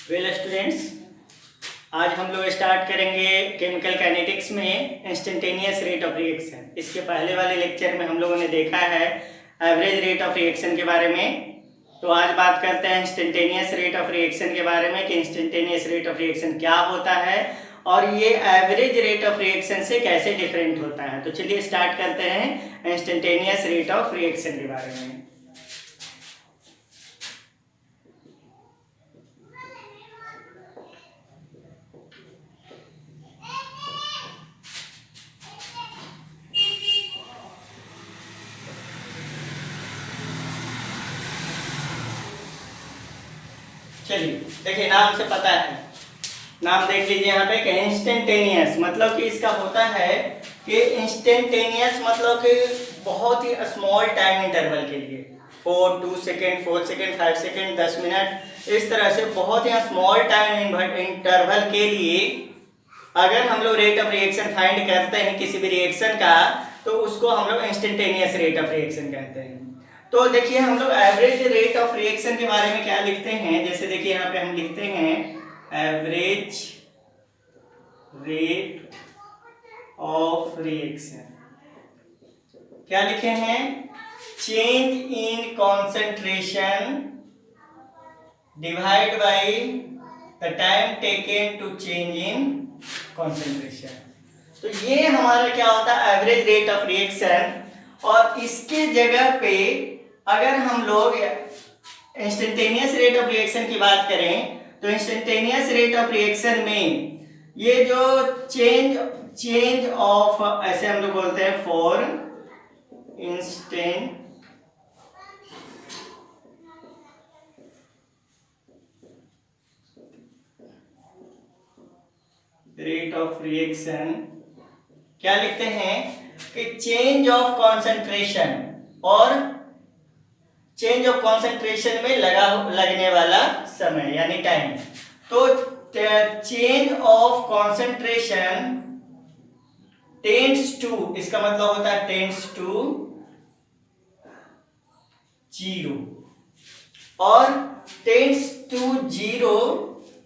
Well students, आज हम लोग स्टार्ट करेंगे केमिकल काइनेटिक्स में इंस्टेंटेनियस रेट ऑफ रिएक्शन। इसके पहले वाले लेक्चर में हम लोगों ने देखा है एवरेज रेट ऑफ रिएक्शन के बारे में। तो आज बात करते हैं इंस्टेंटेनियस रेट ऑफ रिएक्शन के बारे में कि इंस्टेंटेनियस रेट ऑफ रिएक्शन क्या होता है और ये एवरेज रेट ऑफ रिएक्शन से कैसे डिफरेंट होता है। तो चलिए स्टार्ट करते हैं इंस्टेंटेनियस रेट ऑफ रिएक्शन के बारे में। चलिए देखिए, नाम से पता है, नाम देख लीजिए यहाँ पे कि इंस्टेंटेनियस मतलब कि इसका होता है कि इंस्टेंटेनियस मतलब कि बहुत ही स्मॉल टाइम इंटरवल के लिए 2 सेकेंड 4 सेकेंड 5 सेकेंड 10 मिनट, इस तरह से बहुत ही स्मॉल टाइम इंटरवल के लिए अगर हम लोग रेट ऑफ रिएक्शन फाइंड करते हैं किसी भी रिएक्शन का, तो उसको हम लोग इंस्टेंटेनियस रेट ऑफ रिएक्शन कहते हैं। तो देखिए हम लोग एवरेज रेट ऑफ रिएक्शन के बारे में क्या लिखते हैं, जैसे देखिए यहाँ पे हम लिखते हैं एवरेज रेट ऑफ रिएक्शन। क्या लिखे हैं? Change in concentration divide by the time taken to change in concentration. तो ये हमारा क्या होता है एवरेज रेट ऑफ रिएक्शन। और इसके जगह पे अगर हम लोग इंस्टेंटेनियस रेट ऑफ रिएक्शन की बात करें तो इंस्टेंटेनियस रेट ऑफ रिएक्शन में ये जो चेंज ऑफ, ऐसे हम लोग बोलते हैं for instant rate of reaction, क्या लिखते हैं कि चेंज ऑफ कॉन्सेंट्रेशन और चेंज ऑफ कॉन्सेंट्रेशन में लगने वाला समय यानी टाइम। तो change of concentration tends to, इसका मतलब होता है टेंड्स टू 0 और टेंड्स टू 0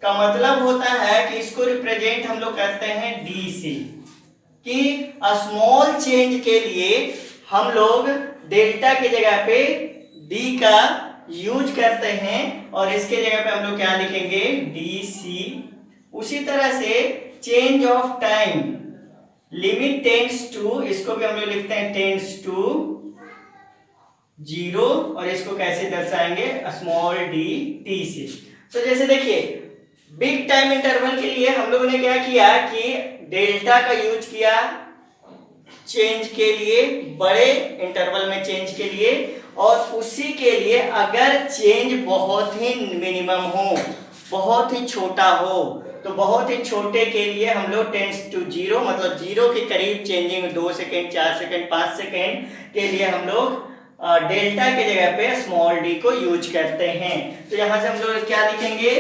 का मतलब होता है कि इसको रिप्रेजेंट हम लोग करते हैं डी से, कि स्मॉल चेंज के लिए हम लोग डेल्टा की जगह पे डी का यूज करते हैं और इसके जगह पे हम लोग क्या लिखेंगे डी सी। उसी तरह से change of time limit tends to, इसको भी हम लोग लिखते हैं टेंड्स टू 0 और इसको कैसे दर्शाएंगे स्मॉल डी टी से। तो जैसे देखिए बिग टाइम इंटरवल के लिए हम लोगों ने क्या किया कि डेल्टा का यूज किया चेंज के लिए, बड़े इंटरवल में चेंज के लिए, और उसी के लिए अगर चेंज बहुत ही मिनिमम हो, बहुत ही छोटा हो, तो बहुत ही छोटे के लिए हम लोग टेंड्स टू 0 मतलब 0 के करीब चेंजिंग 2 सेकेंड 4 सेकेंड 5 सेकेंड के लिए हम लोग डेल्टा के जगह पे स्मॉल डी को यूज करते हैं। तो यहां से हम लोग क्या लिखेंगे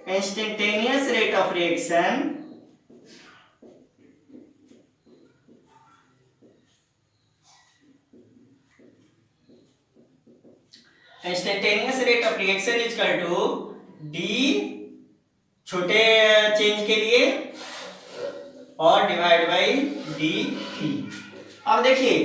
instantaneous rate of reaction instantaneous rate of reaction is equal to D छोटे चेंज के लिए और डिवाइड बाय डी टी। अब देखिए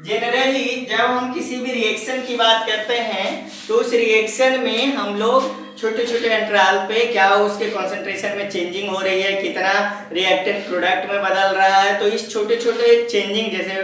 जनरली जब हम किसी भी रिएक्शन की बात करते हैं तो उस रिएक्शन में हम लोग छोटे छोटे अंतराल पे क्या उसके कंसंट्रेशन में चेंजिंग हो रही है, कितना रिएक्टेंट प्रोडक्ट में बदल रहा है, तो इस छोटे छोटे चेंजिंग, जैसे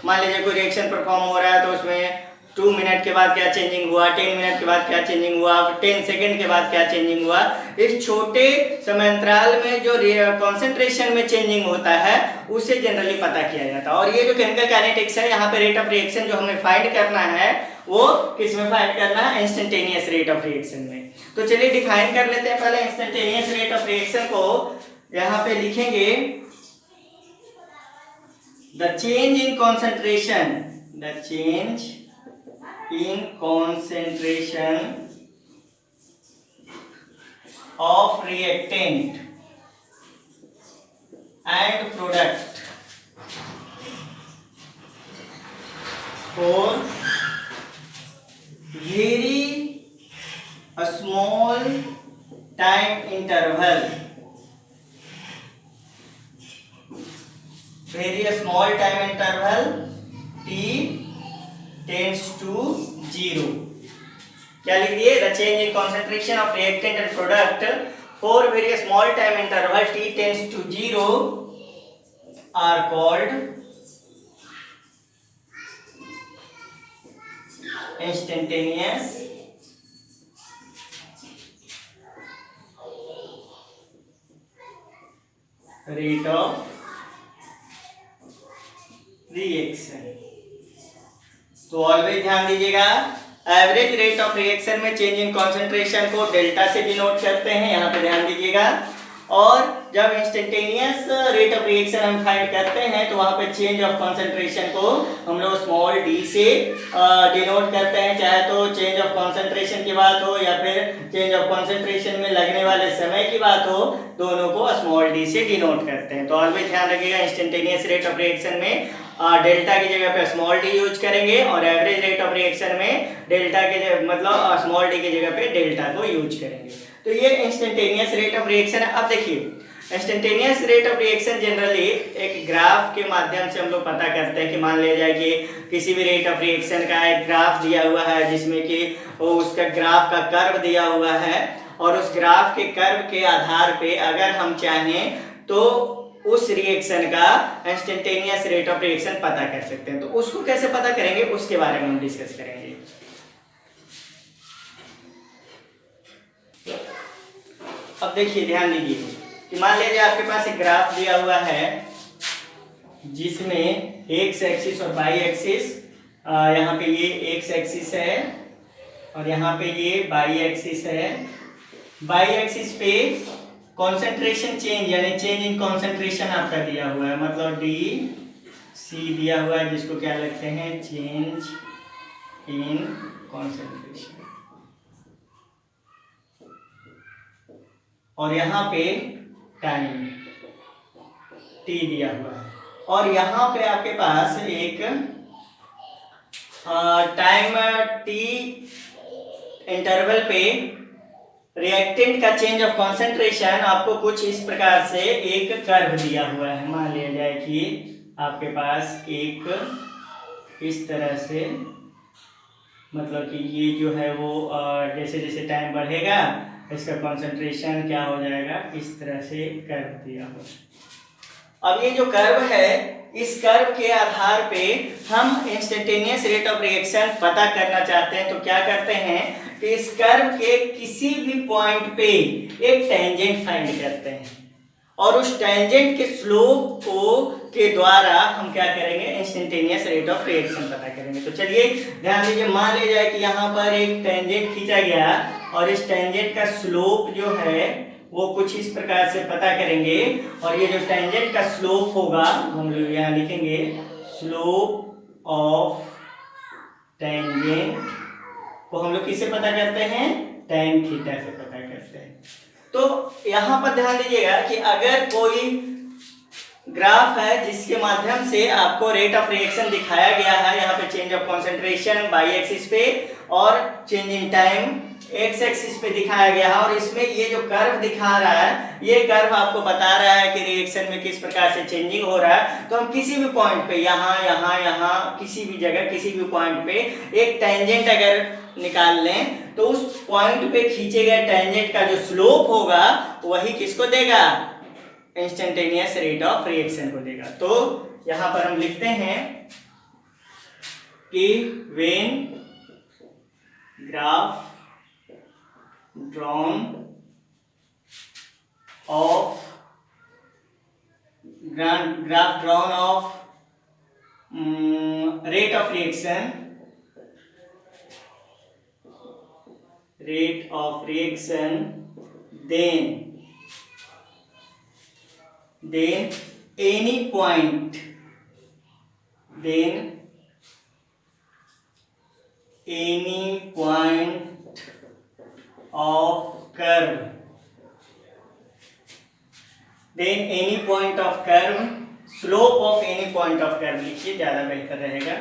मान लीजिए कोई रिएक्शन परफॉर्म हो रहा है तो उसमें 2 मिनट के बाद क्या चेंजिंग हुआ, 10 मिनट के बाद क्या चेंजिंग हुआ, 10 सेकेंड के बाद क्या चेंजिंग हुआ, इस छोटे समयांतराल में जो कॉन्सेंट्रेशन में चेंजिंग होता है उसे जनरली पता किया जाता है। और ये जो केमिकल काइनेटिक्स है, यहाँ पे रेट ऑफ रिएक्शन जो हमें फाइंड करना है वो किस में फाइंड करना है इंस्टेंटेनियस रेट ऑफ रिएक्शन में। तो चलिए डिफाइन कर लेते हैं पहले इंस्टेंटेनियस रेट ऑफ रिएक्शन को। यहाँ पे लिखेंगे the change in concentration, the change in concentration of reactant and product for very small time interval, very small time interval t tends to 0. क्या लिख दिए? The change in concentration of reactant and product for very small time interval t tends to 0 are called instantaneous rate of reaction. तो always ध्यान दीजिएगा, average rate of reaction में change in concentration को delta से denote करते हैं, यहाँ पे ध्यान दीजिएगा। और जब इंस्टेंटेनियस रेट ऑफ रिएक्शन हम फाइंड करते हैं तो वहाँ पे चेंज ऑफ कॉन्सेंट्रेशन को हम लोग स्मॉल डी से डिनोट करते हैं, चाहे तो चेंज ऑफ कॉन्सेंट्रेशन की बात हो या फिर चेंज ऑफ कॉन्सेंट्रेशन में लगने वाले समय की बात हो, दोनों को स्मॉल डी से डिनोट करते हैं। तो ऑलवेज ध्यान रखिएगा, इंस्टेंटेनियस रेट ऑफ रिएक्शन में डेल्टा की जगह पे स्मॉल डी यूज करेंगे और एवरेज रेट ऑफ रिएक्शन में डेल्टा के मतलब स्मॉल डी की जगह पे डेल्टा को यूज करेंगे। तो ये इंस्टेंटेनियस रेट ऑफ रिएक्शन है। अब देखिए, instantaneous rate of reaction generally एक ग्राफ के माध्यम से हम लोग पता करते हैं कि मान लिया जाए कि किसी भी रेट ऑफ रिएक्शन का एक ग्राफ दिया हुआ है जिसमें कि उसका ग्राफ का कर्व दिया हुआ है और उस ग्राफ के कर्व के आधार पे अगर हम चाहें तो उस रिएक्शन का इंस्टेंटेनियस रेट ऑफ रिएक्शन पता कर सकते हैं। तो उसको कैसे पता करेंगे उसके बारे में हम डिस्कस करेंगे। अब देखिए, ध्यान दीजिए कि मान लीजिए आपके पास एक ग्राफ दिया हुआ है जिसमें एक्स एक्सिस और वाई एक्सिस, यहाँ पे ये एक्स एक्सिस है और यहाँ पे ये वाई एक्सिस है। वाई एक्सिस पे कॉन्सेंट्रेशन चेंज यानी चेंज इन कॉन्सेंट्रेशन आपका दिया हुआ है, मतलब डी सी दिया हुआ है जिसको क्या लिखते हैं, चेंज इन कॉन्सेंट्रेशन। और यहाँ पे टाइम टी दिया हुआ है और यहाँ पे आपके पास एक टाइम टी इंटरवल पे रिएक्टेंट का चेंज ऑफ कॉन्सेंट्रेशन आपको कुछ इस प्रकार से एक कर्व दिया हुआ है। मान लिया जाए कि आपके पास एक इस तरह से, मतलब कि ये जो है वो जैसे जैसे टाइम बढ़ेगा इसका कॉन्सेंट्रेशन क्या हो जाएगा, इस तरह से कर्व दिया हुआ। अब ये जो कर्व है, इस कर्व के आधार पे हम इंस्टेंटेनियस रेट ऑफ रिएक्शन पता करना चाहते हैं तो क्या करते हैं कि इस कर्व के किसी भी पॉइंट पे एक टेंजेंट फाइंड करते हैं और उस टेंजेंट के स्लोप को के द्वारा हम क्या करेंगे, इंस्टेंटेनियस रेट ऑफ रिएक्शन पता करेंगे। तो चलिए ध्यान दीजिए, मान लिया जाए कि यहाँ पर एक टेंजेंट खींचा गया और इस टेंजेंट का स्लोप जो है वो कुछ इस प्रकार से पता करेंगे और ये जो टेंजेंट का स्लोप होगा हम लोग यहाँ लिखेंगे, स्लोप ऑफ टेंजेंट को हम लोग किससे पता करते हैं, tan थीटा से पता करते हैं। तो यहाँ पर ध्यान दीजिएगा कि अगर कोई ग्राफ है जिसके माध्यम से आपको रेट ऑफ रिएक्शन दिखाया गया है, यहाँ पे change of concentration y axis पे और change in time x axis पे दिखाया गया है और इसमें ये जो कर्व दिखा रहा है, ये कर्व आपको बता रहा है कि रिएक्शन में किस प्रकार से चेंजिंग हो रहा है। तो हम किसी भी पॉइंट पे यहाँ किसी भी जगह किसी भी पॉइंट पे एक टेंजेंट अगर निकाल लें तो उस पॉइंट पे खींचे गए टेंजेंट का जो स्लोप होगा वही किसको देगा, इंस्टेंटेनियस रेट ऑफ रिएक्शन को देगा। तो यहाँ पर हम लिखते हैं कि when graph drawn of graph drawn of rate of reaction then any point of curve, then any point of curve, slope of any point of curve लिखिए, ज्यादा बेहतर रहेगा।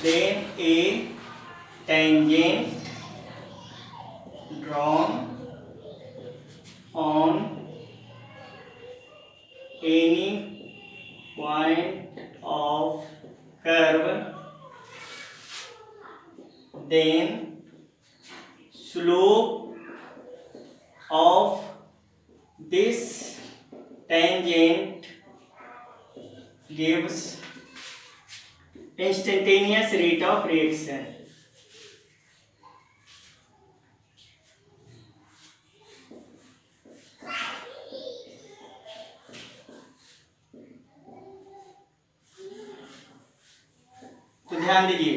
then a tangent drawn on any point of curve, then slope of this tangent gives instantaneous rate of reaction. तो ध्यान दीजिए,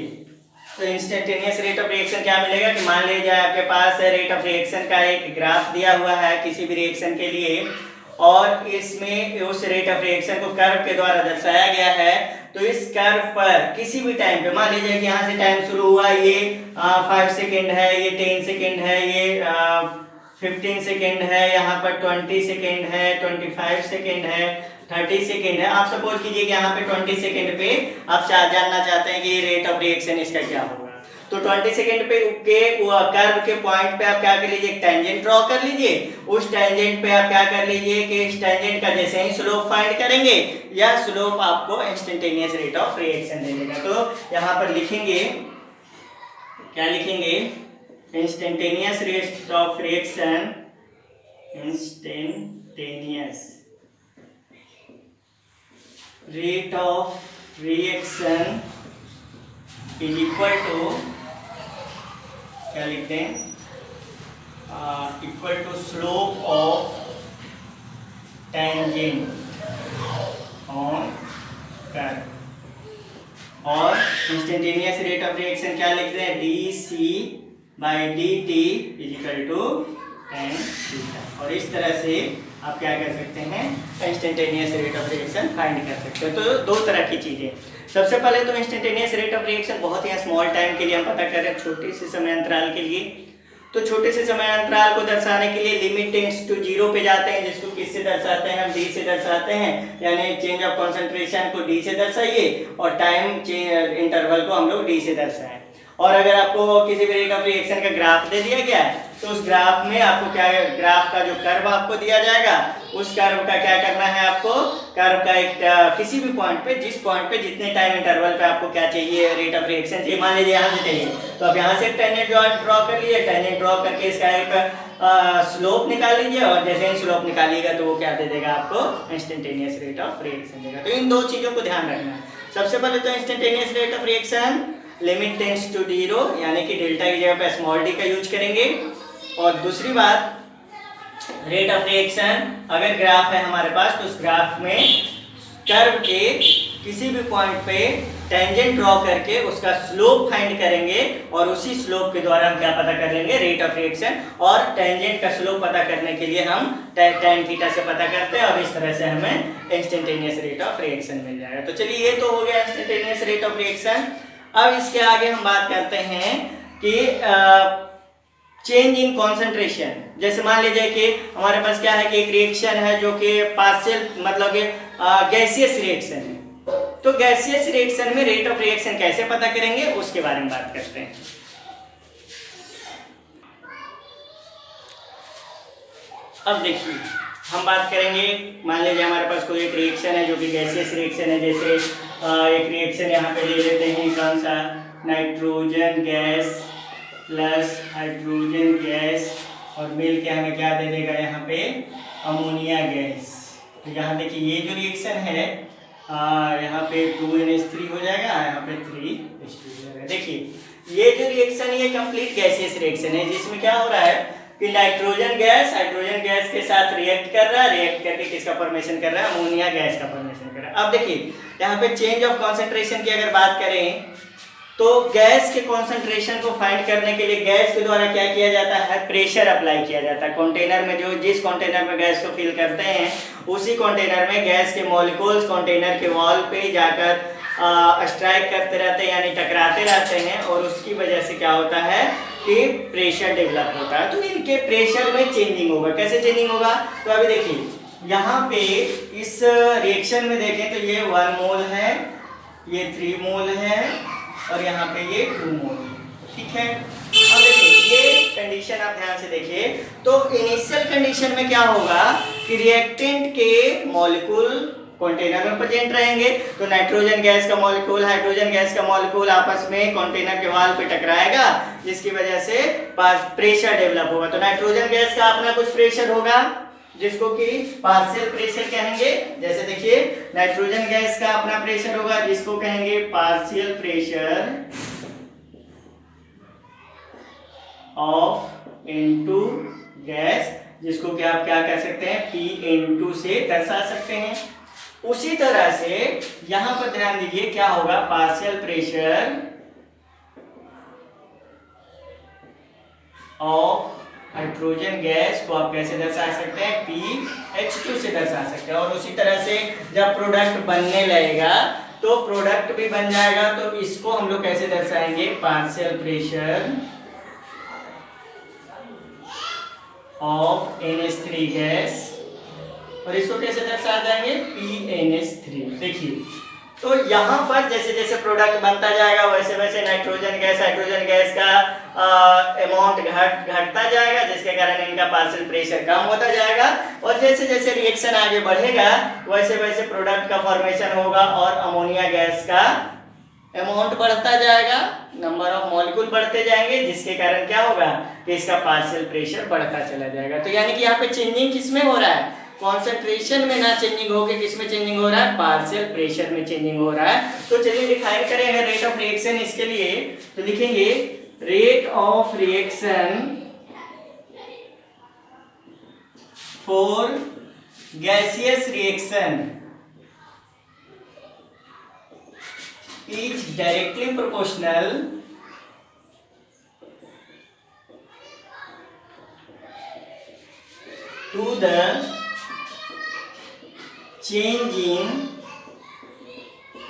तो instantaneous rate of reaction क्या मिलेगा कि मान लीजिए आपके पास रेट ऑफ रिएक्शन का एक ग्राफ दिया हुआ है किसी भी रिएक्शन के लिए, और इसमें उस रेट ऑफ रिएक्शन को कर्व के द्वारा दर्शाया गया है। तो इस कर्व पर किसी भी टाइम पे मान लीजिए कि यहाँ से टाइम शुरू हुआ, ये 5 सेकेंड है, ये 10 सेकेंड है, ये 15 सेकेंड है, यहाँ पर 20 सेकेंड है, 25 सेकेंड है, 30 सेकेंड है। आप सपोज कीजिए कि यहाँ पे 20 सेकेंड पे आप जानना चाहते हैं कि रेट ऑफ रिएक्शन इसका क्या होगा। तो 20 सेकेंड पे के कर्व के पॉइंट पे आप क्या कर लीजिए, एक टेंजेंट ड्रॉ कर लीजिए। उस टेंजेंट पे आप क्या कर लीजिए कि इस टेंजेंट का जैसे ही स्लोप फाइंड करेंगे, यह स्लोप आपको इंस्टेंटेनियस रेट ऑफ रिएक्शन दे देगा। तो यहाँ पर लिखेंगे, क्या लिखेंगे, instantaneous rate of reaction, instantaneous rate of reaction is equal to, क्या लिखते हैं, equal to slope of tangent on curve. और इंस्टेंटेनियस रेट ऑफ रिएक्शन क्या लिखते हैं, dc/dt is equal to tan theta. और इस तरह से आप क्या कर सकते हैं, instantaneous rate of reaction find कर सकते हैं। तो दो तरह की चीजें, सबसे पहले तो इंस्टेंटेनियस रेट ऑफ रिएक्शन बहुत ही स्मॉल टाइम के लिए हम पता कर रहे हैं, छोटे से समय अंतराल के लिए। तो छोटे से समय अंतराल को दर्शाने के लिए लिमिट टेंड्स टू 0 पे जाते हैं, जिसको किससे दर्शाते हैं, हम d से दर्शाते हैं, यानी चेंज ऑफ कंसंट्रेशन को d से दर्शाइए और टाइम इंटरवल को हम लोग d से दर्शाएं। और अगर आपको किसी भी रेट ऑफ रिएक्शन का ग्राफ दे दिया गया है, तो उस ग्राफ में आपको क्या, ग्राफ का जो कर्व आपको दिया जाएगा, उस कर्व का क्या करना है, आपको कर्व का एक किसी भी पॉइंट पे, जिस पॉइंट पे जितने टाइम इंटरवल पे आपको क्या चाहिए, रेट ऑफ रिएक्शन चाहिए, मान लीजिए यहाँ से चाहिए, तो आप यहाँ से एक टेंजेंट ड्रॉ कर लीजिए। टेंजेंट ड्रॉ करके इसका एक स्लोप निकाल लीजिए, और जैसे ही स्लोप निकालिएगा तो वो क्या दे देगा, आपको इंस्टेंटेनियस रेट ऑफ रिएक्शन देगा। तो इन दो चीजों को ध्यान रखना है। सबसे पहले तो instantaneous rate of reaction limit tends to 0, यानी कि डेल्टा की जगह पे स्मॉल डी का यूज करेंगे। और दूसरी बात, रेट ऑफ रिएक्शन अगर ग्राफ है हमारे पास, तो उस ग्राफ में कर्व के किसी भी पॉइंट पे टेंजेंट ड्रॉ करके उसका स्लोप फाइंड करेंगे, और उसी स्लोप के द्वारा हम क्या पता कर लेंगे, रेट ऑफ रिएक्शन। और टेंजेंट का स्लोप पता करने के लिए हम tan थीटा से पता करते हैं, और इस तरह से हमें इंस्टेंटेनियस रेट ऑफ रिएक्शन मिल जाएगा। तो चलिए, ये तो हो गया इंस्टेंटेनियस रेट ऑफ रिएक्शन। अब इसके आगे हम बात करते हैं कि चेंज इन कॉन्सेंट्रेशन। जैसे मान लीजिए कि हमारे पास क्या है कि एक रिएक्शन है जो कि पार्शियल, मतलब कि गैसियस रिएक्शन है। तो गैसियस रिएक्शन में रेट ऑफ रिएक्शन कैसे पता करेंगे, उसके बारे में बात करते हैं। अब देखिए, हम बात करेंगे, मान लीजिए हमारे पास कोई एक रिएक्शन है जो कि गैसियस रिएक्शन है। जैसे एक रिएक्शन यहाँ पे ले लेते हैं, कौन सा, nitrogen gas plus hydrogen gas, और मिल के हमें क्या दे देगा, यहाँ पे अमोनिया गैस। तो यहाँ देखिए, ये जो रिएक्शन है, यहाँ पे 2NH3 हो जाएगा, यहाँ पे 3H2 हो जाएगा। देखिए, ये जो रिएक्शन, ये कंप्लीट गैसियस रिएक्शन है, जिसमें क्या हो रहा है कि नाइट्रोजन गैस हाइड्रोजन गैस के साथ रिएक्ट कर रहा है, रिएक्ट करके किसका फॉर्मेशन कर रहा है, अमोनिया गैस का फॉर्मेशन कर रहा है। अब देखिए, यहाँ पे चेंज ऑफ कॉन्सेंट्रेशन की अगर बात करें, तो गैस के कॉन्सेंट्रेशन को फाइंड करने के लिए गैस के द्वारा क्या किया जाता है, प्रेशर अप्लाई किया जाता है। कंटेनर में जो जिस कंटेनर में गैस को फिल करते हैं, उसी कंटेनर में गैस के मॉलिक्यूल्स कंटेनर के वॉल पे जाकर स्ट्राइक करते रहते हैं, यानी टकराते रहते हैं, और उसकी वजह से क्या होता है कि प्रेशर डेवलप होता है। तो इनके प्रेशर में चेंजिंग होगा। कैसे चेंजिंग होगा, तो अभी देखिए, यहाँ पे इस रिएक्शन में देखें तो ये 1 मोल है, ये 3 मोल है, और यहाँ पे ये 2 मोल है, ठीक है। अब देखिए, ये कंडीशन आप ध्यान से देखिए, तो इनिशियल कंडीशन में क्या होगा कि रिएक्टेंट के मॉलिक्यूल कंटेनर में प्रेजेंट रहेंगे, तो नाइट्रोजन गैस का मॉलिक्यूल हाइड्रोजन गैस का मॉलिक्यूल आपस में कंटेनर के वॉल पे टकराएगा, जिसकी वजह से प्रेशर डेवलप होगा। तो नाइट्रोजन गैस का अपना कुछ प्रेशर होगा जिसको कि पार्शियल प्रेशर कहेंगे। जैसे देखिए नाइट्रोजन गैस का अपना प्रेशर होगा जिसको कहेंगे partial pressure of into gas, जिसको कि आप क्या कह सकते हैं P से दर्शा सकते हैं। उसी तरह से यहां पर ध्यान दीजिए क्या होगा, partial pressure of hydrogen gas को आप कैसे दर्शा सकते हैं PH2 से दर्शा सकते हैं। और उसी तरह से जब प्रोडक्ट बनने लगेगा तो प्रोडक्ट भी बन जाएगा, तो इसको हम लोग कैसे दर्शाएंगे, partial pressure of NH3 gas, और इसको कैसे दर्शा जाएंगे PNH3। देखिए तो यहाँ पर जैसे जैसे प्रोडक्ट बनता जाएगा वैसे वैसे नाइट्रोजन गैस हाइड्रोजन गैस का अमाउंट घटता जाएगा, जिसके कारण इनका पार्शियल प्रेशर कम होता जाएगा। और जैसे जैसे रिएक्शन आगे बढ़ेगा वैसे वैसे प्रोडक्ट का फॉर्मेशन होगा और अमोनिया गैस का अमाउंट बढ़ता जाएगा, नंबर ऑफ मॉलिक्यूल बढ़ते जाएंगे, जिसके कारण क्या होगा कि इसका पार्शियल प्रेशर बढ़ता चला जाएगा। तो यानी कि यहाँ पे चेंजिंग किसमें हो रहा है, कॉन्सेंट्रेशन में ना चेंजिंग होके किसमें चेंजिंग हो रहा है, पार्शियल प्रेशर में चेंजिंग हो रहा है। तो चलिए डिफाइन करेंगे रेट ऑफ रिएक्शन इसके लिए, तो लिखेंगे rate of reaction for gaseous reaction is directly proportional to the change in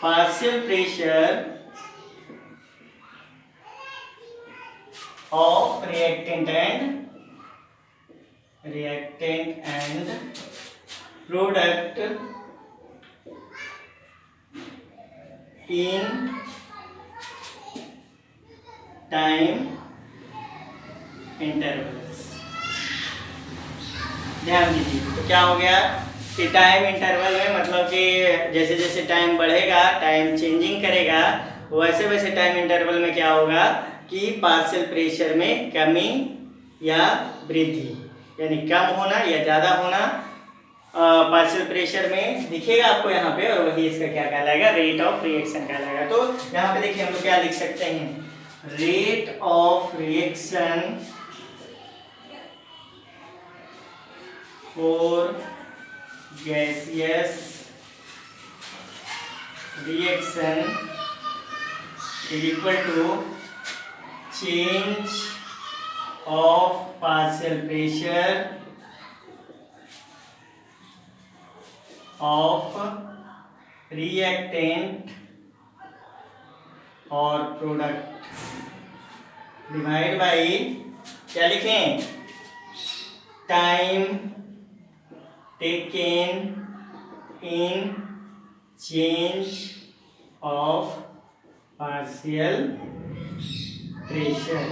partial pressure of reactant and product in time intervals। ध्यान दीजिए तो क्या हो गया कि टाइम इंटरवल में मतलब कि जैसे जैसे टाइम बढ़ेगा टाइम चेंजिंग करेगा वैसे वैसे टाइम इंटरवल में क्या होगा कि पार्शियल प्रेशर में कमी या वृद्धि, यानी कम होना या ज़्यादा होना पार्शियल प्रेशर में दिखेगा आपको यहाँ पे, और वही इसका क्या कहलाएगा, रेट ऑफ रिएक्शन कहलाएगा। तो यहाँ पे देखिए हम लोग क्या लिख सकते हैं, rate of reaction for gaseous reaction is equal to change of partial pressure of reactant और प्रोडक्ट डिवाइड बाई क्या लिखें, time taken in change of partial pressure.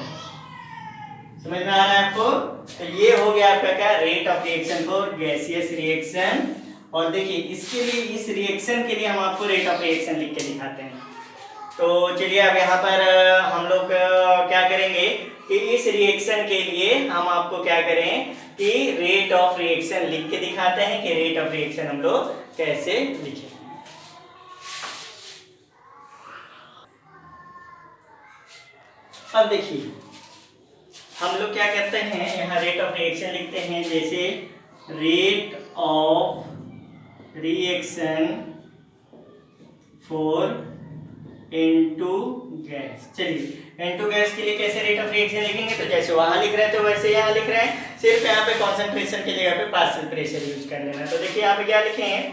समझ में आ रहा है आपको? तो ये हो गया आपका क्या, rate of reaction for gaseous reaction. और देखिए इसके लिए, इस रिएक्शन के लिए हम आपको रेट ऑफ रिएक्शन लिख के दिखाते हैं। तो चलिए अब यहाँ पर हम लोग क्या करेंगे कि इस रिएक्शन के लिए हम आपको क्या करें कि रेट ऑफ रिएक्शन लिख के दिखाते हैं कि रेट ऑफ रिएक्शन हम लोग कैसे लिखें। अब देखिए हम लोग क्या करते हैं, यहाँ रेट ऑफ रिएक्शन लिखते हैं, जैसे rate of reaction for N2 gas. चलिए N2 गैस के लिए कैसे रेट ऑफ रिएक्शन लिखेंगे, तो जैसे वहां लिख रहे थे वैसे यहाँ लिख रहे हैं, सिर्फ यहाँ पे कॉन्सेंट्रेशन की जगह पे पार्शियल प्रेशर यूज कर लेना। तो देखिए यहाँ पे क्या लिखें,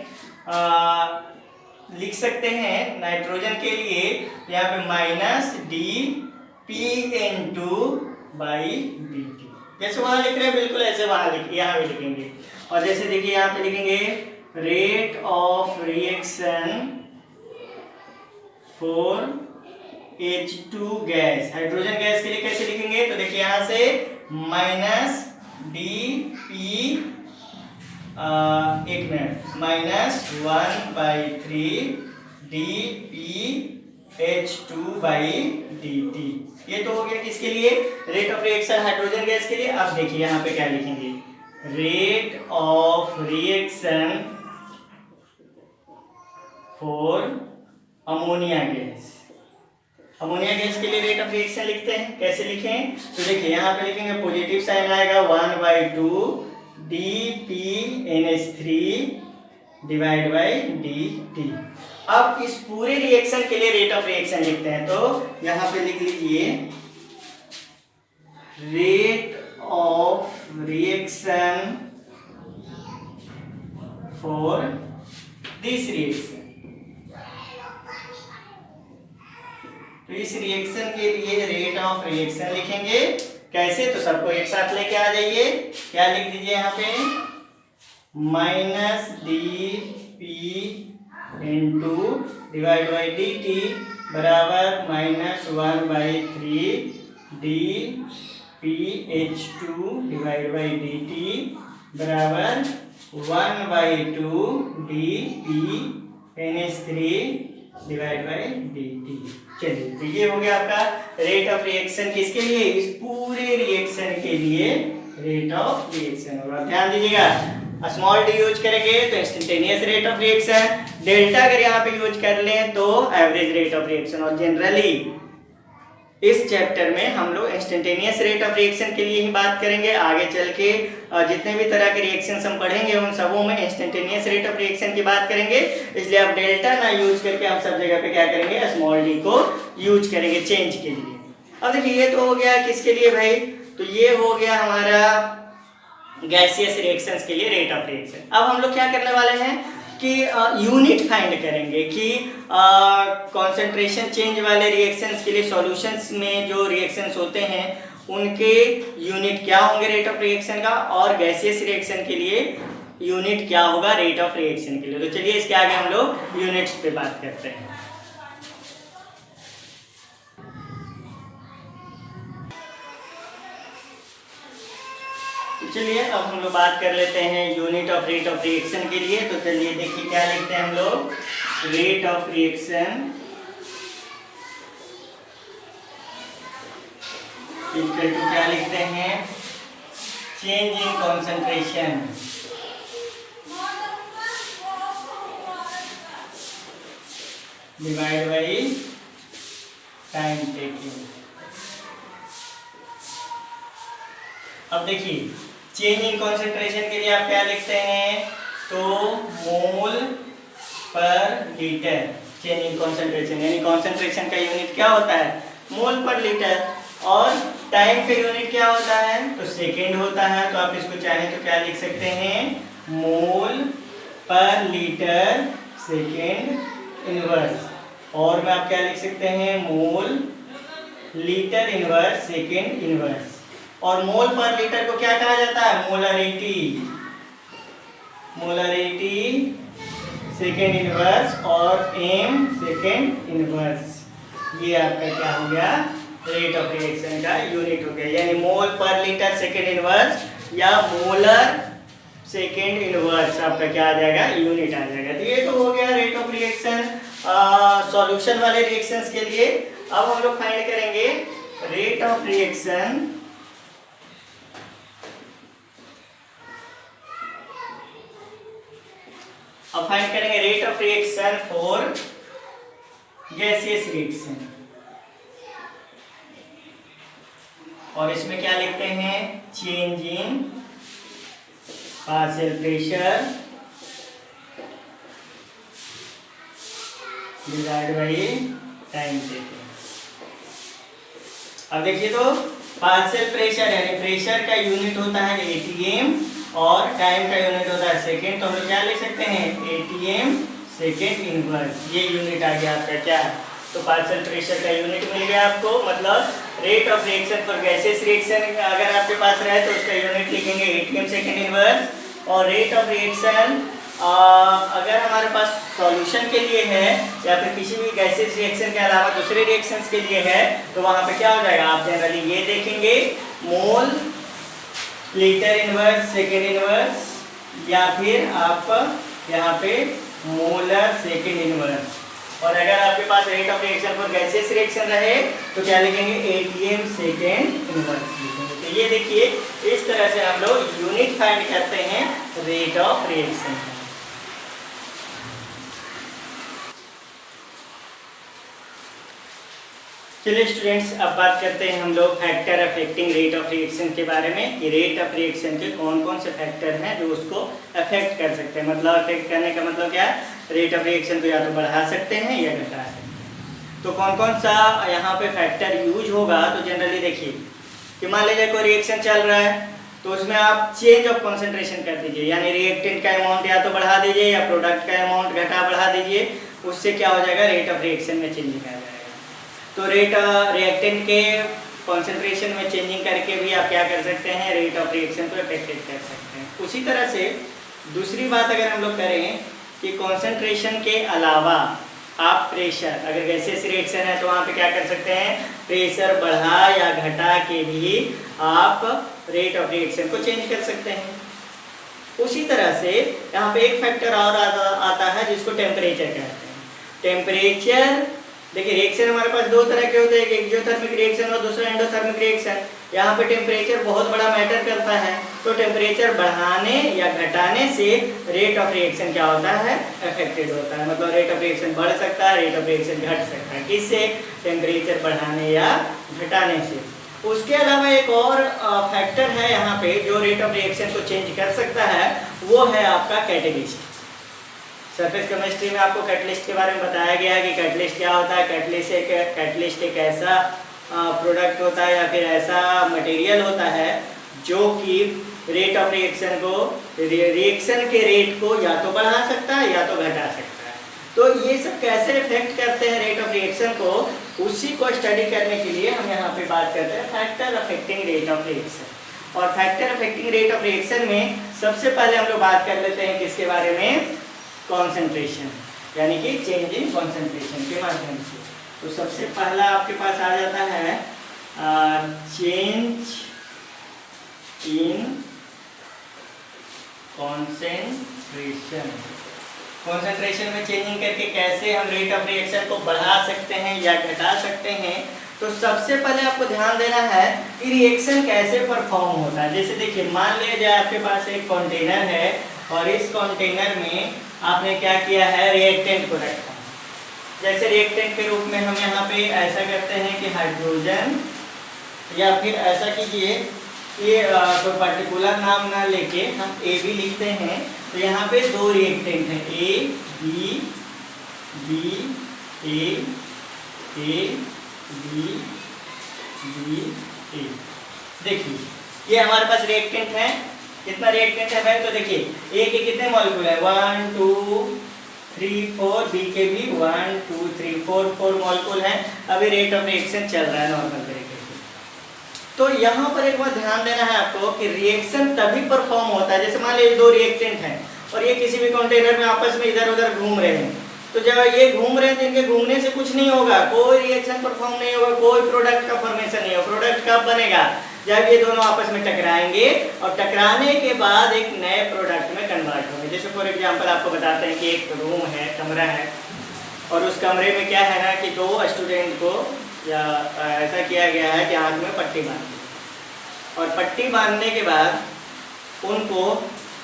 लिख सकते हैं नाइट्रोजन के लिए यहाँ पे माइनस dPN2/dt, जैसे वहां लिख रहे हैं बिल्कुल ऐसे वहां यहाँ भी लिखेंगे। और जैसे देखिए यहाँ पे लिखेंगे rate of reaction for H2 gas, hydrogen gas के लिए कैसे लिखेंगे, तो देखिए यहाँ से माइनस डी पी, एक मिनट, -1/3 डी पी H2/dt। ये तो हो गया किसके लिए? Rate of reaction hydrogen gas के लिए। अब देखिए यहाँ पे क्या लिखेंगे, rate of reaction for ammonia gas. Ammonia gas के लिए रेट ऑफ रिएक्शन लिखते हैं, कैसे लिखें? तो देखिए यहाँ पे लिखेंगे, पॉजिटिव साइन आएगा 1/2 DPNH3/dt। अब इस पूरे रिएक्शन के लिए रेट ऑफ रिएक्शन लिखते हैं, तो यहाँ पे लिख लीजिए rate of reaction for this reaction. तो इस रिएक्शन के लिए रेट ऑफ रिएक्शन लिखेंगे कैसे? तो सबको एक साथ लेके आ जाइए, क्या लिख दीजिए यहाँ पे, -dP/dt बराबर -1/3 DPH2/dt बराबर 1/2 DPNH3/dt। चलिए, तो ये हो गया आपका रेट ऑफ रिएक्शन किसके लिए? इस पूरे रिएक्शन के लिए रेट ऑफ रिएक्शन होगा। ध्यान दीजिएगा, स्मॉल डी यूज करेंगे तो instantaneous rate of reaction, delta अगर यहाँ पे यूज कर लें तो एवरेज रेट ऑफ रिएक्शन। और जनरली इस चैप्टर में हम लोग इंस्टेंटेनियस रेट ऑफ रिएक्शन के लिए ही बात करेंगे। आगे चल के जितने भी तरह के रिएक्शंस हम पढ़ेंगे उन सबों में इंस्टेंटेनियस रेट ऑफ रिएक्शन की बात करेंगे। इसलिए आप डेल्टा ना यूज करके हम सब जगह पे क्या करेंगे, स्मॉल डी को यूज करेंगे चेंज के लिए। अब देखिए ये तो हो गया किसके लिए भाई, तो ये हो गया हमारा गैसियस रिएक्शंस के लिए रेट ऑफ रिएक्शन। अब हम लोग क्या करने वाले हैं कि यूनिट फाइंड करेंगे कि कंसंट्रेशन चेंज वाले रिएक्शंस के लिए सॉल्यूशंस में जो रिएक्शंस होते हैं उनके यूनिट क्या होंगे रेट ऑफ रिएक्शन का, और गैसियस रिएक्शन के लिए यूनिट क्या होगा रेट ऑफ रिएक्शन के लिए। तो चलिए इसके आगे हम लोग यूनिट्स पे बात करते हैं। चलिए अब हम लोग बात कर लेते हैं unit of rate of reaction के लिए। तो चलिए देखिए क्या लिखते हैं हम लोग, rate of reaction equal to क्या लिखते हैं, change in concentration divide by time taking. अब देखिए चेंज इन कॉन्सेंट्रेशन के लिए आप क्या लिखते हैं, तो मोल पर लीटर चेंज इन कॉन्सेंट्रेशन, यानी कॉन्सेंट्रेशन का यूनिट क्या होता है, मोल पर लीटर। और टाइम का यूनिट क्या होता है, तो सेकेंड होता है। तो आप इसको चाहें तो क्या लिख सकते हैं, मोल पर लीटर सेकेंड इनवर्स। और में आप क्या लिख सकते हैं, mole litre inverse second inverse. और मोल पर लीटर को क्या कहा जाता है, मोलरिटी, मोलरिटी सेकेंड इनवर्स और एम सेकेंड इनवर्स। ये आपका क्या हो गया, रेट ऑफ रिएक्शन का यूनिट हो गया, यानी मोल पर लीटर सेकेंड इनवर्स या मोलर सेकेंड इनवर्स आपका क्या आ जाएगा, यूनिट आ जाएगा। तो ये तो हो गया रेट ऑफ रिएक्शन सॉल्यूशन वाले रिएक्शंस के लिए। अब हम लोग फाइंड करेंगे रेट ऑफ रिएक्शन अब फाइंड करेंगे rate of reaction for gaseous reaction. और इसमें क्या लिखते हैं, change in partial pressure divide by time taking. अब देखिए तो पार्शियल प्रेशर यानी प्रेशर का यूनिट होता है एटीएम और टाइम का यूनिट होता है सेकेंड। तो हम लोग क्या लिख सकते हैं, एटीएम सेकेंड इनवर्स। ये यूनिट आ गया आपका क्या, तो पार्शियल प्रेशर का यूनिट मिल गया आपको। मतलब rate of reaction for gaseous reaction अगर आपके पास रहे तो उसका यूनिट लिखेंगे एटीएम सेकेंड इनवर्स। और रेट ऑफ रिएक्शन अगर हमारे पास सॉल्यूशन के लिए है या फिर किसी भी गैसियस रिएक्शन के अलावा दूसरे रिएक्शंस के लिए है तो वहां पे क्या हो जाएगा, आप जनरली ये देखेंगे mole litre inverse, second inverse, या फिर आप यहाँ पे मोलर सेकेंड इनवर्स। और अगर आपके पास rate of reaction for gaseous reaction रहे तो क्या लिखेंगे, एटीएम सेकेंड इनवर्स लिखेंगे। तो ये देखिए इस तरह से हम लोग यूनिट फाइंड करते हैं रेट ऑफ रिएक्शन। चलिए स्टूडेंट्स, अब बात करते हैं हम लोग factor affecting rate of reaction के बारे में कि रेट ऑफ रिएक्शन के कौन कौन से फैक्टर हैं जो उसको अफेक्ट कर सकते हैं। मतलब अफेक्ट करने का मतलब क्या है, रेट ऑफ रिएक्शन को या तो बढ़ा सकते हैं या घटा सकते हैं। तो कौन कौन सा यहाँ पे फैक्टर यूज होगा, तो जनरली देखिए कि मान लीजिए कोई रिएक्शन चल रहा है तो उसमें आप चेंज ऑफ कॉन्सेंट्रेशन कर दीजिए, यानी रिएक्टेंट का अमाउंट या तो बढ़ा दीजिए या प्रोडक्ट का अमाउंट घटा बढ़ा दीजिए। उससे क्या हो जाएगा, रेट ऑफ रिएक्शन में चेंजिंग आ जाएगा। तो रेट रिएक्टेंट के कॉन्सेंट्रेशन में चेंजिंग करके भी आप क्या कर सकते हैं, रेट ऑफ रिएक्शन को अफेक्टेड कर सकते हैं। उसी तरह से दूसरी बात अगर हम लोग करें कि कॉन्सेंट्रेशन के अलावा आप प्रेशर, अगर गैसियस रिएक्शन है तो वहाँ पे क्या कर सकते हैं, प्रेशर बढ़ा या घटा के भी आप रेट ऑफ रिएक्शन को चेंज कर सकते हैं। उसी तरह से यहाँ पे एक फैक्टर और आता है जिसको टेम्परेचर कहते हैं। टेम्परेचर देखिए, रिएक्शन हमारे पास दो तरह के होते हैं, एक एक्सोथर्मिक रिएक्शन और दूसरा एंडोथर्मिक रिएक्शन। यहाँ पे टेम्परेचर बहुत बड़ा मैटर करता है। तो टेम्परेचर बढ़ाने या घटाने से रेट ऑफ रिएक्शन क्या होता है, अफेक्टेड होता है। मतलब रेट ऑफ रिएक्शन बढ़ सकता है, रेट ऑफ रिएक्शन घट सकता है। किससे, टेम्परेचर बढ़ाने या घटाने से। उसके अलावा एक और फैक्टर है यहाँ पे जो रेट ऑफ रिएक्शन को चेंज कर सकता है, वो है आपका कैटेलिस्ट। सरफेस केमिस्ट्री में आपको कैटलिस्ट के बारे में बताया गया है कि कैटलिस्ट क्या होता है। कैटलिस्ट एक ऐसा प्रोडक्ट होता है या फिर ऐसा मटेरियल होता है जो कि रेट ऑफ रिएक्शन को, रिएक्शन के रेट को या तो बढ़ा सकता है या तो घटा सकता है। तो ये सब कैसे इफेक्ट करते हैं रेट ऑफ रिएक्शन को, उसी को स्टडी करने के लिए हम यहाँ पे बात करते हैं factor affecting rate of reaction. और factor affecting rate of reaction में सबसे पहले हम लोग बात कर लेते हैं किसके बारे में, कॉन्सेंट्रेशन, यानी कि चेंज इन कॉन्सेंट्रेशन के माध्यम से। तो सबसे पहला आपके पास आ जाता है चेंज इन कॉन्सेंट्रेशन। कॉन्सेंट्रेशन में चेंजिंग करके कैसे हम रेट ऑफ रिएक्शन को बढ़ा सकते हैं या घटा सकते हैं। तो सबसे पहले आपको ध्यान देना है कि रिएक्शन कैसे परफॉर्म होता है। जैसे देखिए, मान लिया जाए आपके पास एक कंटेनर है और इस कंटेनर में आपने क्या किया है, रिएक्टेंट को रखा। जैसे रिएक्टेंट के रूप में हम यहाँ पे ऐसा करते हैं कि हाइड्रोजन, या फिर ऐसा कीजिए कि कोई पर्टिकुलर नाम ना लेके हम ए बी लिखते हैं। तो यहाँ पे दो रिएक्टेंट हैं, A B, B A, B A. देखिए ये हमारे पास रिएक्टेंट है। कितना रिएक्टेंट है भाई, तो देखिए ए के कितने मॉलिक्यूल है, 1 2 3 4, बी के भी 1 2 3 4 मॉलिक्यूल हैं। अभी रेट ऑफ रिएक्शन चल रहा है नॉर्मल तरीके से। तो यहाँ पर एक बात ध्यान देना है आपको कि रिएक्शन तभी परफॉर्म होता है, जैसे मान लीजिए दो रिएक्टेंट हैं और ये किसी भी कंटेनर में आपस में इधर उधर घूम रहे हैं। तो जब ये घूम रहे हैं तो इनके घूमने से कुछ नहीं होगा, कोई रिएक्शन परफॉर्म नहीं होगा, कोई प्रोडक्ट का फॉर्मेशन नहीं होगा। प्रोडक्ट कब बनेगा, जब ये दोनों आपस में टकराएंगे और टकराने के बाद एक नए प्रोडक्ट में कन्वर्ट होंगे। जैसे फॉर एग्जांपल आपको बताते हैं कि एक रूम है, कमरा है, और उस कमरे में क्या है ना कि दो स्टूडेंट को या ऐसा किया गया है कि आँख में पट्टी बांध दी, और पट्टी बांधने के बाद उनको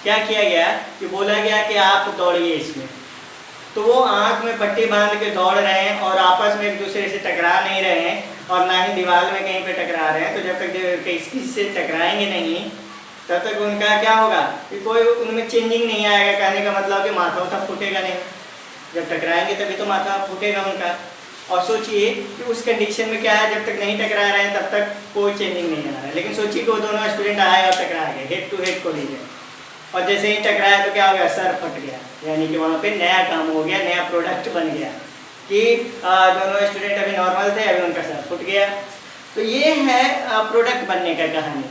क्या किया गया कि बोला गया कि आप दौड़िए इसमें। तो वो आँख में पट्टी बांध के दौड़ रहे हैं और आपस में एक दूसरे से टकरा नहीं रहे हैं और ना ही दीवार में कहीं पे टकरा रहे हैं। तो जब तक किसी से टकराएंगे नहीं तब तक उनका क्या होगा कि कोई उनमें चेंजिंग नहीं आएगा। कहने का मतलब कि माथा उठा फूटेगा नहीं, जब टकराएंगे तभी तो माथा फूटेगा उनका। और सोचिए कि उस कंडीशन में क्या है, जब तक नहीं टकरा रहे हैं तब तक कोई चेंजिंग नहीं आ रहा है। लेकिन सोचिए कि वो दोनों स्टूडेंट आए और टकरा गए, हेड टू हेड को लीजिए, और जैसे ही टकराया तो क्या हो गया, सर फट गया, यानी कि वहाँ पे नया काम हो गया, नया प्रोडक्ट बन गया कि दोनों स्टूडेंट अभी नॉर्मल थे, अभी उनका सर फट गया। तो ये है प्रोडक्ट बनने का कहानी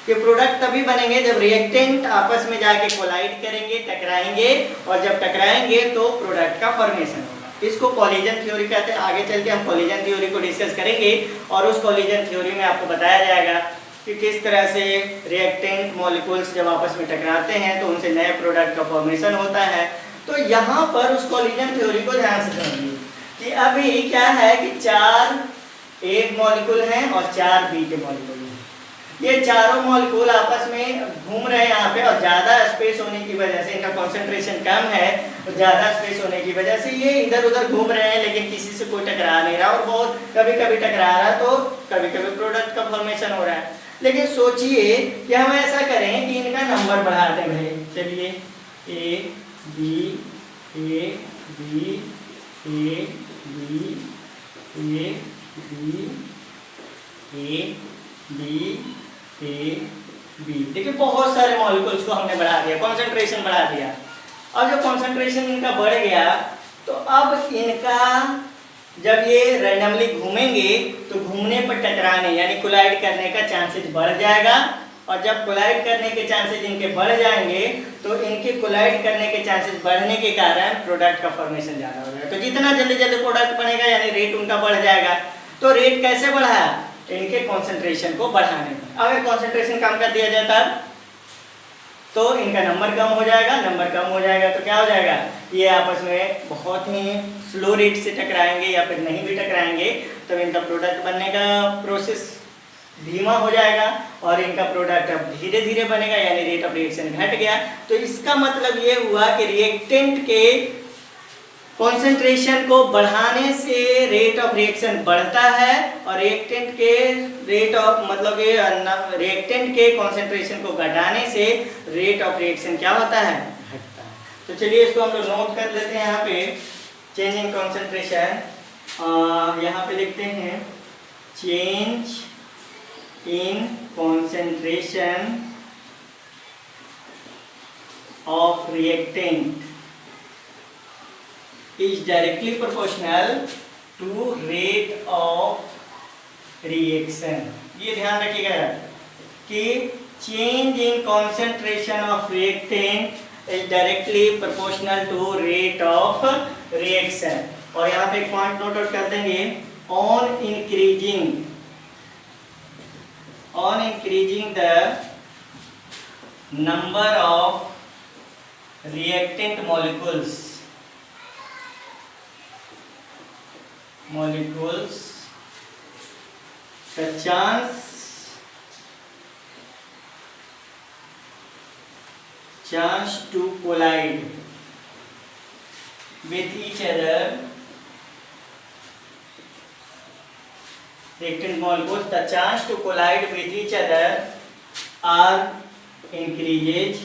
कि प्रोडक्ट तभी बनेंगे जब रिएक्टेंट आपस में जाके कोलाइड करेंगे, टकराएंगे, और जब टकराएंगे तो प्रोडक्ट का फॉर्मेशन होगा। इसको कॉलिजन थ्योरी कहते हैं। आगे चल के हम कॉलिजन थ्योरी को डिस्कस करेंगे और उस कॉलिजन थ्योरी में आपको बताया जाएगा कि किस तरह से रिएक्टेंट मॉलिक्यूल्स जब आपस में टकराते हैं तो उनसे नए प्रोडक्ट का फॉर्मेशन होता है। तो यहाँ पर उस कोलिजन थ्योरी को ध्यान से समझिए कि अभी क्या है कि 4 A मॉलिक्यूल हैं और 4 B के मॉलिक्यूल हैं। ये चारों मॉलिक्यूल आपस में घूम रहे हैं यहाँ पे, और ज़्यादा स्पेस होने की वजह से, इनका कॉन्सेंट्रेशन कम है तो ज़्यादा स्पेस होने की वजह से ये इधर उधर घूम रहे हैं, लेकिन किसी से कोई टकरा नहीं रहा, और बहुत कभी कभी टकरा रहा तो कभी कभी प्रोडक्ट का फॉर्मेशन हो रहा है। लेकिन सोचिए कि हम ऐसा करें कि इनका नंबर बढ़ा दें भाई। चलिए A B A B A B A B A B A B। देखिए बहुत सारे मॉलिक्यूल्स को हमने बढ़ा दिया, कॉन्सेंट्रेशन बढ़ा दिया। अब जब कॉन्सेंट्रेशन इनका बढ़ गया तो अब इनका जब ये रैंडमली घूमेंगे तो घूमने पर टकराने यानी कोलाइड करने का चांसेस बढ़ जाएगा, और जब कोलाइड करने के चांसेस इनके बढ़ जाएंगे तो इनके कोलाइड करने के चांसेस बढ़ने के कारण प्रोडक्ट का फॉर्मेशन ज़्यादा हो जाएगा। तो जितना जल्दी जल्दी प्रोडक्ट बनेगा यानी रेट उनका बढ़ जाएगा। तो रेट कैसे बढ़ा? इनके कॉन्सेंट्रेशन को बढ़ाने में। अगर कॉन्सेंट्रेशन कम कर दिया जाता तो इनका नंबर कम हो जाएगा, नंबर कम हो जाएगा तो क्या हो जाएगा, ये आपस में बहुत ही स्लो रेट से टकराएंगे या फिर नहीं भी टकराएंगे, तो इनका प्रोडक्ट बनने का प्रोसेस धीमा हो जाएगा और इनका प्रोडक्ट अब धीरे धीरे बनेगा, यानी रेट ऑफ रिएक्शन घट गया। तो इसका मतलब ये हुआ कि रिएक्टेंट के कॉन्सेंट्रेशन को बढ़ाने से रेट ऑफ रिएक्शन बढ़ता है, और रिएक्टेंट के रेट ऑफ मतलब ये रिएक्टेंट के कॉन्सेंट्रेशन को घटाने से रेट ऑफ रिएक्शन क्या होता है, घटता है। तो चलिए इसको हम लोग नोट कर लेते हैं। यहाँ पे चेंज इन कॉन्सेंट्रेशन, यहाँ पे लिखते हैं change in concentration of reactant is directly proportional to rate of reaction। ये ध्यान रखिएगा कि change in concentration of reactant is directly proportional to rate of reaction। और यहाँ पे एक पॉइंट नोट आउट कर देंगे, on increasing the number of reactant molecules the chance to collide with each other, reactant molecules, the chance to collide with each other are increases।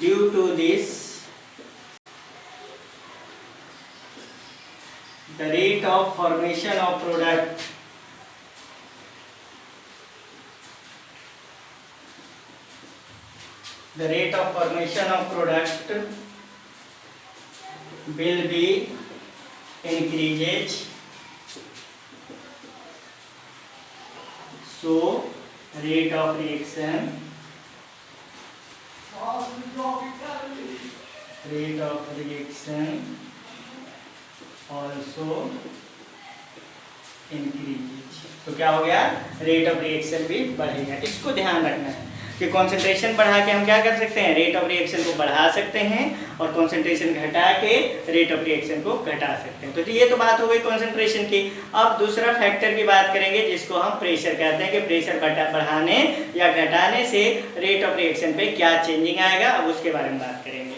Due to this, the rate of formation of product will be increases, so rate of reaction also increases। तो क्या हो गया, rate of reaction भी बढ़ेगा। इसको ध्यान रखना है कि कॉन्सेंट्रेशन बढ़ा के हम क्या कर सकते हैं, रेट ऑफ रिएक्शन को बढ़ा सकते हैं, और कॉन्सेंट्रेशन घटा के रेट ऑफ रिएक्शन को घटा सकते हैं। तो ये तो बात हो गई कॉन्सेंट्रेशन की। अब दूसरा फैक्टर की बात करेंगे जिसको हम प्रेशर कहते हैं, कि प्रेशर बढ़ाने या घटाने से रेट ऑफ रिएक्शन पे क्या चेंजिंग आएगा, अब उसके बारे में बात करेंगे।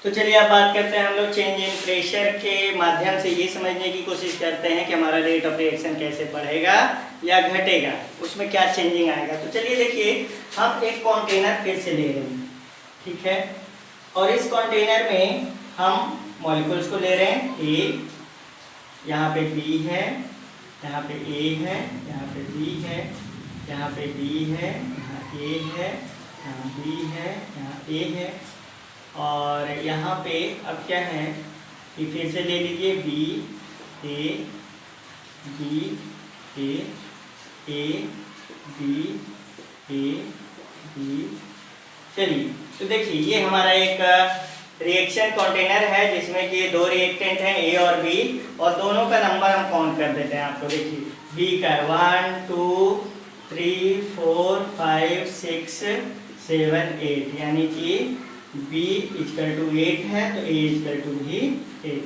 तो चलिए अब बात करते हैं हम लोग चेंज इन प्रेशर के माध्यम से ये समझने की कोशिश करते हैं कि हमारा रेट ऑफ रिएक्शन कैसे बढ़ेगा या घटेगा, उसमें क्या चेंजिंग आएगा। तो चलिए देखिए, हम एक कंटेनर फिर से ले रहे हैं, ठीक है, और इस कंटेनर में हम मॉलिक्यूल्स को ले रहे हैं। ए, यहाँ पे बी है, यहाँ पे ए है, यहाँ पे बी है, यहाँ पे बी है, यहाँ ए है, यहाँ बी है, यहाँ ए है, और यहाँ पे अब क्या है कि फिर से ले लीजिए B A B A A B A B. चलिए तो देखिए, ये हमारा एक रिएक्शन कंटेनर है जिसमें कि दो रिएक्टेंट हैं ए और बी, और दोनों का नंबर हम काउंट कर देते हैं। आपको देखिए बी का 1 2 3 4 5 6 7 8, यानी कि बी इक्वल टू 8 है तो ए इक्वल टू भी 8,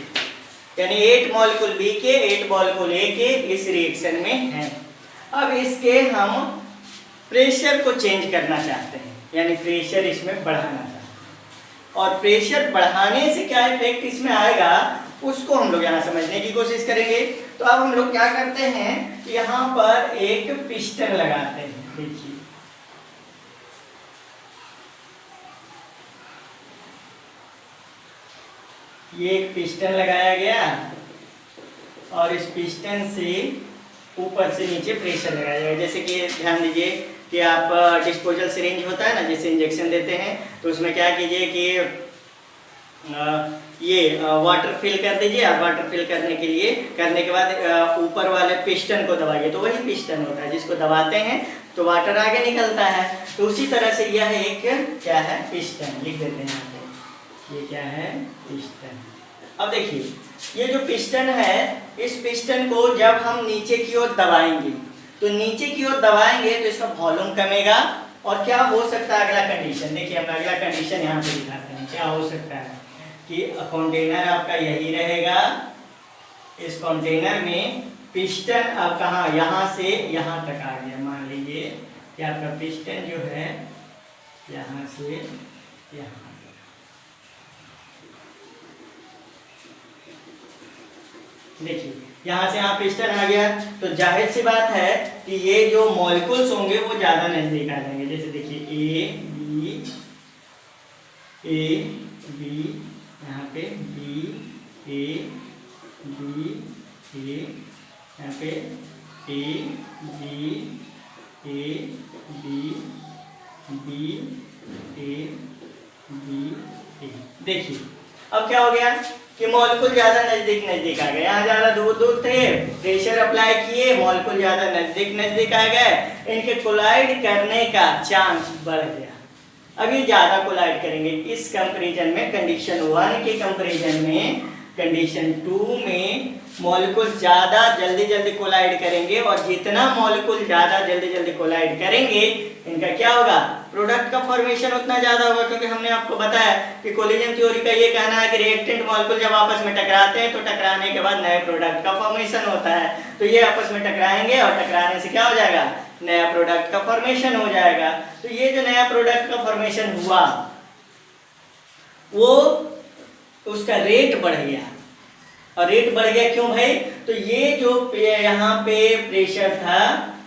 यानी 8 मॉलिक्यूल बी के 8 मॉलिक्यूल ए के इस रिएक्शन में हैं। अब इसके हम प्रेशर को चेंज करना चाहते हैं, यानी प्रेशर इसमें बढ़ाना चाहते हैं, और प्रेशर बढ़ाने से क्या इफेक्ट इसमें आएगा उसको हम लोग यहाँ समझने की कोशिश करेंगे। तो अब हम लोग क्या करते हैं, यहाँ पर एक पिस्टन लगाते हैं। देखिए ये एक पिस्टन लगाया गया और इस पिस्टन से ऊपर से नीचे प्रेशर लगाया जाएगा। जैसे कि ध्यान दीजिए कि आप डिस्पोजल सिरिंज होता है ना, जैसे इंजेक्शन देते हैं तो उसमें क्या कीजिए कि ये वाटर फिल कर दीजिए। आप वाटर फिल करने के बाद ऊपर वाले पिस्टन को दबाइए, तो वही पिस्टन होता है जिसको दबाते हैं तो वाटर आगे निकलता है। तो उसी तरह से यह एक क्या है, पिस्टन। लिख देते हैं यहाँ पे, ये क्या है, पिस्टन। अब देखिए ये जो पिस्टन है, इस पिस्टन को जब हम नीचे की ओर दबाएंगे तो नीचे की ओर दबाएंगे तो इसका वॉल्यूम कमेगा। और क्या हो सकता है अगला कंडीशन, देखिए हम अगला कंडीशन यहाँ पे दिखाते हैं। क्या हो सकता है कि कंटेनर आपका यही रहेगा, इस कंटेनर में पिस्टन अब कहाँ, यहाँ से यहाँ तक आ गया। मान लीजिए कि आपका पिस्टन जो है यहाँ से यहाँ, देखिए यहाँ से यहाँ पिस्टन आ गया, तो जाहिर सी बात है कि ये जो मॉलिक्यूल्स होंगे वो ज्यादा नजदीक आ जाएंगे। जैसे देखिए ए बी, यहाँ पे बी ए बी ए, यहाँ पे A B B B A B A. देखिए अब क्या हो गया कि मॉलिक्यूल ज्यादा नजदीक आ गए। यहाँ ज्यादा दूर थे, प्रेशर अप्लाई किए, मॉलिक्यूल ज्यादा नजदीक आ गए, इनके कोलाइड करने का चांस बढ़ गया। अभी ज्यादा कोलाइड करेंगे। इस कंपैरिजन में कंडीशन 1 के कंपैरिजन में कंडीशन 2 में मॉलिक्यूल ज्यादा जल्दी कोलाइड करेंगे, और जितना मॉलिक्यूल ज्यादा जल्दी कोलाइड करेंगे इनका क्या होगा, प्रोडक्ट का फॉर्मेशन उतना ज्यादा होगा। क्योंकि हमने आपको बताया कि कोलिजन थ्योरी का ये कहना है कि रिएक्टेंट मॉलिक्यूल जब आपस में टकराते हैं तो टकराने के बाद नए प्रोडक्ट का फॉर्मेशन होता है। तो ये आपस में टकराएंगे और टकराने से क्या हो जाएगा, नया प्रोडक्ट का फॉर्मेशन हो जाएगा। तो ये जो नया प्रोडक्ट का फॉर्मेशन हुआ वो उसका रेट बढ़ गया। और रेट बढ़ गया क्यों भाई, तो ये जो यहाँ पे प्रेशर था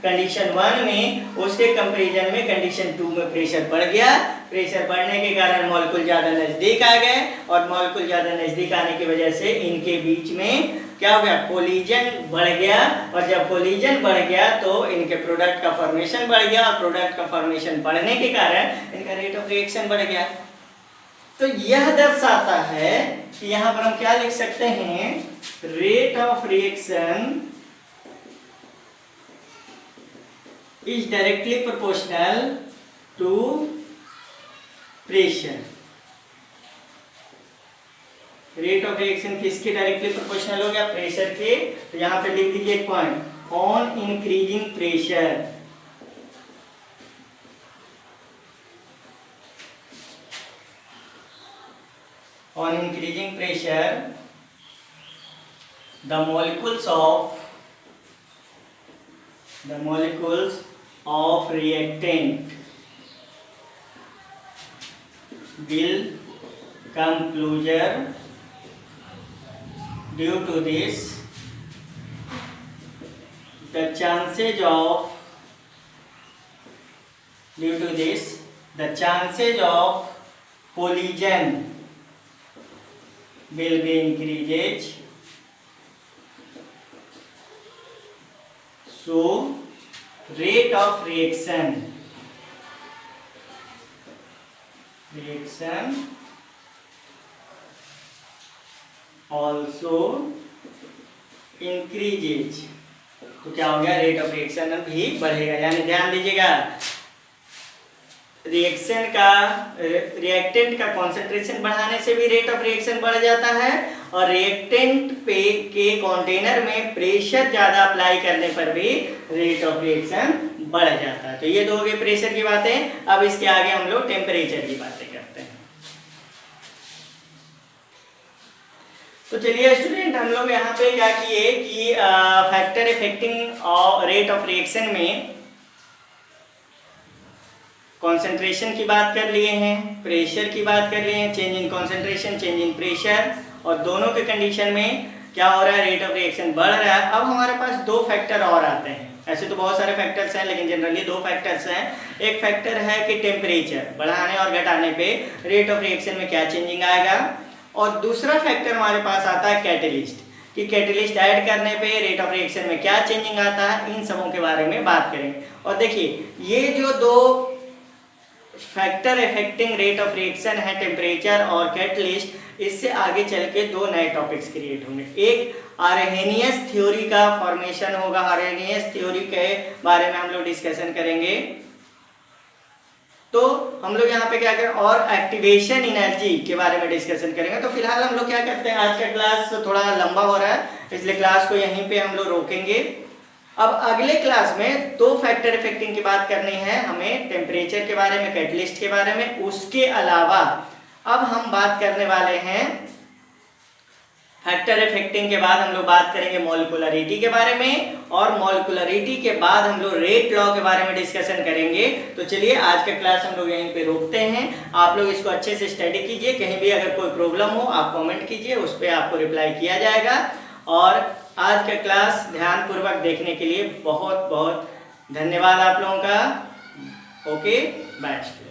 कंडीशन 1 में, उसके कंपैरिजन में कंडीशन 2 में प्रेशर बढ़ गया। प्रेशर बढ़ने के कारण मॉलिक्यूल ज्यादा नजदीक आ गए, और मॉलिक्यूल ज्यादा नजदीक आने की वजह से इनके बीच में क्या हो गया, कोलिजन बढ़ गया। और जब कोलिजन बढ़ गया तो इनके प्रोडक्ट का फॉर्मेशन बढ़ गया, और प्रोडक्ट का फॉर्मेशन बढ़ने के कारण इनका रेट ऑफ रिएक्शन बढ़ गया। तो यह दर्शाता है कि यहाँ पर हम क्या लिख सकते हैं, rate of reaction is directly proportional to pressure। Rate of reaction किसके डायरेक्टली प्रोपोर्शनल हो गया, प्रेशर के। तो यहाँ पे लिख दीजिए एक point, on increasing pressure on increasing pressure the molecules of reactant will come closer. Due to this the chances of collision will be increases, so rate of reaction also increases। तो क्या हो गया, रेट ऑफ रिएक्शन भी बढ़ेगा। यानी ध्यान दीजिएगा reaction का रिएक्टेंट का कॉन्सेंट्रेशन बढ़ाने से भी रेट ऑफ रिएक्शन बढ़ जाता है, और रिएक्टेंट पे के कंटेनर में प्रेशर ज़्यादा अप्लाई करने पर भी रेट ऑफ रिएक्शन बढ़ जाता है। तो ये तो हो गई प्रेशर की बातें। अब इसके आगे हम लोग टेम्परेचर की बातें करते हैं। तो चलिए स्टूडेंट, हम लोग यहाँ पे क्या किए कि factor affecting rate of reaction में कॉन्सेंट्रेशन की बात कर लिए हैं, प्रेशर की बात कर लिए हैं, change in concentration, change in pressure, और दोनों के कंडीशन में क्या हो रहा है, रेट ऑफ रिएक्शन बढ़ रहा है। अब हमारे पास दो फैक्टर और आते हैं। ऐसे तो बहुत सारे फैक्टर्स हैं, लेकिन जनरली दो फैक्टर्स हैं। एक फैक्टर है कि टेम्परेचर बढ़ाने और घटाने पे रेट ऑफ रिएक्शन में क्या चेंजिंग आएगा, और दूसरा फैक्टर हमारे पास आता है कैटेलिस्ट, कि कैटेलिस्ट ऐड करने पे रेट ऑफ रिएक्शन में क्या चेंजिंग आता है। इन सबों के बारे में बात करेंगे। और देखिए, ये जो दो factor affecting rate of reaction है, टेम्परेचर और कैटलिस्ट, इससे आगे चल के दो नए टॉपिक्स क्रिएट होंगे। एक आर्हेनियस थ्योरी का फॉर्मेशन होगा। आर्हेनियस थ्योरी के बारे में हम लोग डिस्कशन करेंगे। तो हम लोग यहाँ पे क्या करें, और एक्टिवेशन एनर्जी के बारे में डिस्कशन करेंगे। तो फिलहाल हम लोग क्या करते हैं, आज का क्लास थोड़ा लंबा हो रहा है, इसलिए क्लास को यहीं पे हम लोग रोकेंगे। अब अगले क्लास में दो फैक्टर इफेक्टिंग की बात करनी है हमें, टेम्परेचर के बारे में, कैटलिस्ट के बारे में। उसके अलावा अब हम बात करने वाले हैं फैक्टर इफेक्टिंग के बाद हम लोग बात करेंगे मॉलिक्यूलरिटी के बारे में, और मॉलिक्यूलरिटी के बाद हम लोग रेट लॉ के बारे में डिस्कशन करेंगे। तो चलिए आज का क्लास हम लोग यहीं पे रोकते हैं। आप लोग इसको अच्छे से स्टडी कीजिए। कहीं भी अगर कोई प्रॉब्लम हो आप कमेंट कीजिए, उस पर आपको रिप्लाई किया जाएगा। और आज का क्लास ध्यानपूर्वक देखने के लिए बहुत बहुत धन्यवाद आप लोगों का। Okay, bye.